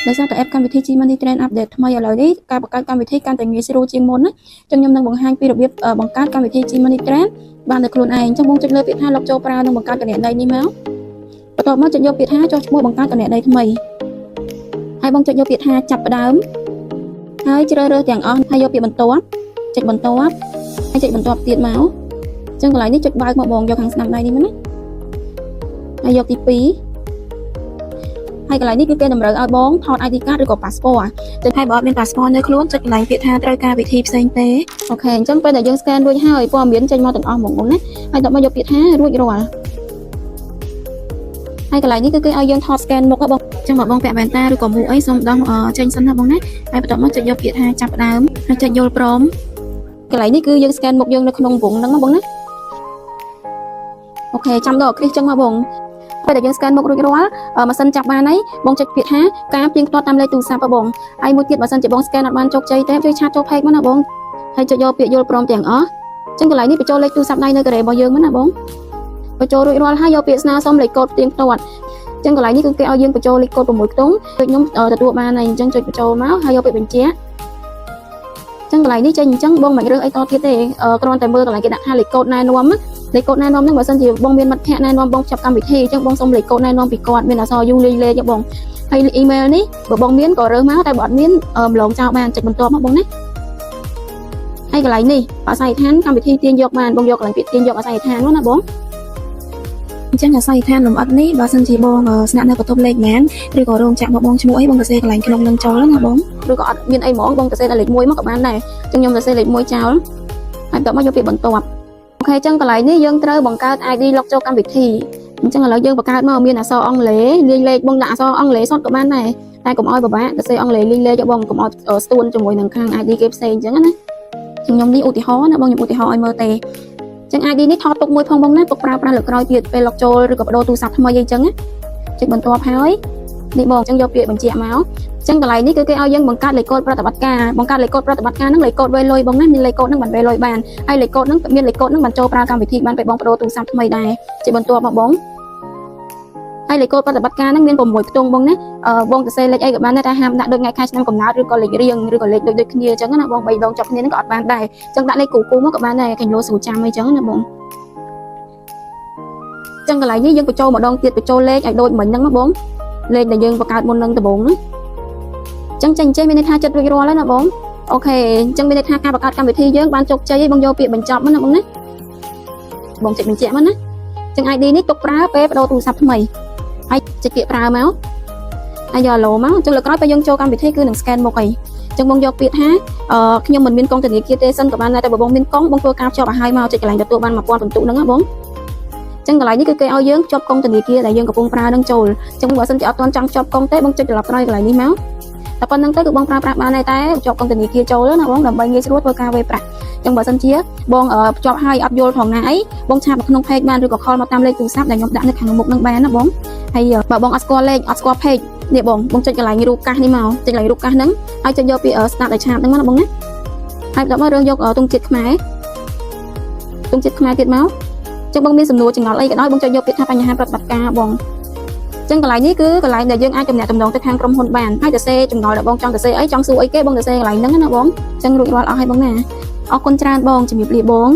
ដោយសារតែ app កម្មវិធី Gmoney Trend update ថ្មីឥឡូវនេះការបង្កើតកម្មវិធីកាន់តែងាយស្រួលជាងមុនណាចឹងខ្ញុំនឹងបង្ហាញពីរបៀបបង្កើតកម្មវិធី Gmoney Trend បានដោយខ្លួនឯងចឹងបងចុចលើពាក្យថាលុបចូលប្រើនិងបង្កើតគណនីនេះមកបន្ទាប់មកចុចយកពាក្យថាចុះឈ្មោះបង្កើតគណនីថ្មីហើយបងចុចយកពាក្យថាចាប់ផ្ដើមហើយជ្រើសរើសទាំងអស់ហើយយកពាក្យបន្ទាប់ចុចបន្ទាប់ហើយចុចបន្ទាប់ទៀតមកចឹងកន្លែងនេះចុចបើកមកបងយកខាងស្ដាំដៃនេះមកណាហើយយកទី2ហើយកន្លែងនេះគឺគេតម្រូវឲ្យបងថត ID card ឬក៏ passport ចឹងហើយបើអត់មាន passport នៅខ្លួនចុចកន្លែងពាក្យថាត្រូវការវិធីផ្សេងទេអូខេអញ្ចឹងពេលដែលយើង scan រួចហើយព័ត៌មានចេញមកទាំងអស់ហ្មងបងណាហើយដល់មកយកពាក្យថារួចរាល់ហើយកន្លែងនេះគឺគេឲ្យយើងថត scan មុខបងចឹងបើបងពាក់វ៉ែនតាឬក៏មូអីសូមដងចេញសិនណាបងណាហើយបន្ទាប់មកចុចយកពាក្យថាចាប់ផ្ដើមហើយចុចយល់ព្រមកន្លែងនេះគឺយើង scan មុខយើងនៅក្នុងវងហ្នឹងណាបងណាអូខេចាំដល់គ្រីសចឹងមកបងពេលដែលយើង scan មុខរួចរាល់ម៉ាស៊ីនចាប់បានហើយបងចុចពាក្យថាការផ្ទៀងផ្ទាត់តាមលេខទូរស័ព្ទបងហើយមួយទៀតបើសិនជាបង scan អត់បានជោគជ័យទេជួយឆាតចូល page មកណាបងហើយចុចយកពាក្យយល់ព្រមទាំងអស់ចឹងកន្លែងនេះបញ្ចូលលេខទូរស័ព្ទដៃនៅការ៉េរបស់យើងមកណាបងបញ្ចូលរួចរាល់ហើយយកពាក្យស្នើសុំលេខកូដផ្ទៀងផ្ទាត់ចឹងកន្លែងនេះគឺគេឲ្យយើងបញ្ចូលលេខកូដ6ខ្ទង់ដូចខ្ញុំទទួលបានហើយអញ្ចឹងចុចបញ្ចូលមកហើយយកពាក្យបញ្ជាក់ចឹងកន្លែងនេះចេញអញ្ចឹងបងមិនរើសអីតទៀតទេគ្រាន់តែមើលកន្លែងគេដាក់ថាលេខកូដណែនាំលេខកូដណែនាំហ្នឹងបើសិនជាបងមានមិត្តភ័ក្តិណែនាំបងចាប់កម្មវិធីអញ្ចឹងបងសុំលេខកូដណែនាំពីគាត់មានអក្សរយូរលេខបងហើយ email នេះបើបងមានក៏រើសមកតែបើអត់មានម្លងចោលបានចុចបន្ទាប់មកបងណាហើយកន្លែងនេះអាស័យដ្ឋានកម្មវិធីទាញយកបានបងយកកន្លែងពាក្យទាញយកអាស័យដ្ឋាននោះណាបងអញ្ចឹងអាស័យដ្ឋានលំអិតនេះបើសិនជាបងស្នាក់នៅបន្ទប់លេខមែនឬក៏រោងចក្រមកបងឈ្មោះអីបងសរសេរកន្លែងក្នុងនឹងចោលណាបងឬក៏អត់មានអីហ្មងបងសរសេរតែលេខ1មកក៏បានដែរអញ្ចឹងខ្ញុំសរសេរលេខ1ចោលហើយបន្ទាប់មកយកពាក្យបន្ទាប់អូខេអញ្ចឹងកន្លែងនេះយើងត្រូវបង្កើត ID លុកចូលកម្មវិធីអញ្ចឹងឥឡូវយើងបង្កើតមកមានអក្សរអង់គ្លេសលាយលេខបងដាក់អក្សរអង់គ្លេសសុទ្ធក៏បានដែរតែកុំឲ្យពិបាកសរសេរអង់គ្លេសលាយលេខបងកុំឲ្យស្ទួនជាមួយនឹងខាង ID គេផ្សេងអញ្ចឹងណាខ្ញុំនេះឧទាហរណ៍ណាបងខ្ញុំឧទាហរណ៍ឲ្យមើលទេអញ្ចឹង ID នេះថតទុកមួយផងបងណាទុកប្រើប្រាស់លើក្រោយទៀតពេលលុកចូលឬក៏បដូរទូរស័ព្ទថ្មីអីចឹងណាចុចបន្ទាប់ហើយនេះបងអញ្ចឹងយកពាក្យបញ្ជាក់មកអញ្ចឹងកន្លែងនេះគឺគេឲ្យយើងបង្កើតលេខកូដប្រតិបត្តិការបង្កើតលេខកូដប្រតិបត្តិការហ្នឹងលេខកូដវេលុយបងណាមានលេខកូដហ្នឹងបានវេលុយបានហើយលេខកូដហ្នឹងមានលេខកូដហ្នឹងបានចូលប្រើកម្មវិធីបានពេលបងបដូរទូរស័ព្ទថ្មីដែរចុចបន្ទាប់មកបងហើយលេខកូដប្រតិបត្តិការហ្នឹងមាន6ខ្ទង់បងណាបងសរសេរលេខអីក៏បានដែរតែហាមដាក់ដូចថ្ងៃខែឆ្នាំកំណើតឬក៏លេខរៀងឬក៏លេខដូចគ្នាអញ្ចឹងណាបង3ដងចប់គ្នាហ្នឹងក៏អត់បានដែរអញ្ចឹងដាក់លេខគូមកក៏បានដែរគេលោស្រួលចាំអីចឹងណាបងចឹងកន្លែងនេះយើងបញ្ចូលម្ដងទៀតបញ្ចូលលេខឲ្យដូចមិញហ្នឹងណាបងលេខដែលយើងបង្កើតមុននឹងដំបូងណាចឹងចេញមានន័យថាចិត្តរួចរាល់ហើយណាបងអូខេអញ្ចឹងមានន័យថាការបង្កើតកម្មវិធីយើងបានជោគជ័យហើយបងយកពាក្យបញ្ចប់មកណាបងណាបងចុចបញ្ជាក់មកណាចឹង ID នេះទុកប្រើពេលបដូរទូរស័ព្ទថ្មីហើយចុចពាក្យប្រើមកហើយយកឡូមកចឹងលើក្រោយពេលយើងចូលកម្មវិធីគឺនឹង scan មុខអីចឹងបងយកពាក្យថាខ្ញុំមិនមានកងធនាគារទេសិនក៏បានដែរតែបើបងមានកងបងធ្វើការភ្ជាប់ឲ្យហើយមកចុចកន្លែងទទួលបាន1000ពិន្ទុហ្នឹងណាបងចឹងកន្លែងនេះគឺគេឲ្យយើងភ្ជាប់កងធនាគារដែលយើងកំពុងប្រើនឹងចូលចឹងបើសិនជាអត់ទាន់ចង់ភ្ជាប់កងទេបងចុចត្រឡប់ក្រោយកន្លែងនេះមកតែប៉ុណ្្នឹងទៅគឺបងប្រើប្រាស់បានដែរតែភ្ជាប់កងធនាគារចូលណាបងដើម្បីងាយស្រួលធ្វើការវេប្រាក់ចឹងបើសិនជាបងភ្ជាប់ហើយអត់យល់ផងណាអីបងឆាតមកក្នុង page បានឬក៏ call មកតាមលេខទូរស័ព្ទដែលខ្ញុំដាក់នៅខាងមុខនឹងបានណាបងហើយបើបងអត់ស្គាល់លេខអត់ស្គាល់ page នេះបងចុចកន្លែងរូបកាសនេះមកចុចកន្លែងរូបកាសហ្នឹងហើយចុចយកពី start ឲ្យឆាតហ្នឹងមកណាបងណាហើយដល់មករើសយកទង់ជាតិខ្មែរទៀតមកចឹងបងមានសំណួរចម្ងល់អីក៏ដោយបងចុចយកពាក្យថាបញ្ហាប្រតិបត្តិការបងចឹងកន្លែងនេះគឺកន្លែងដែលយើងអាចទំនាក់ទំនងទៅខាងក្រុមហ៊ុនបានហើយសរសេរចម្ងល់ដែលបងចង់សរសេរអីចង់សួរអីគេបងសរសេរកន្លែងហ្នឹងណាបងចឹងរួចរាល់អស់ហើយបងណាអរគុណច្រើនបងជំរាបលាបង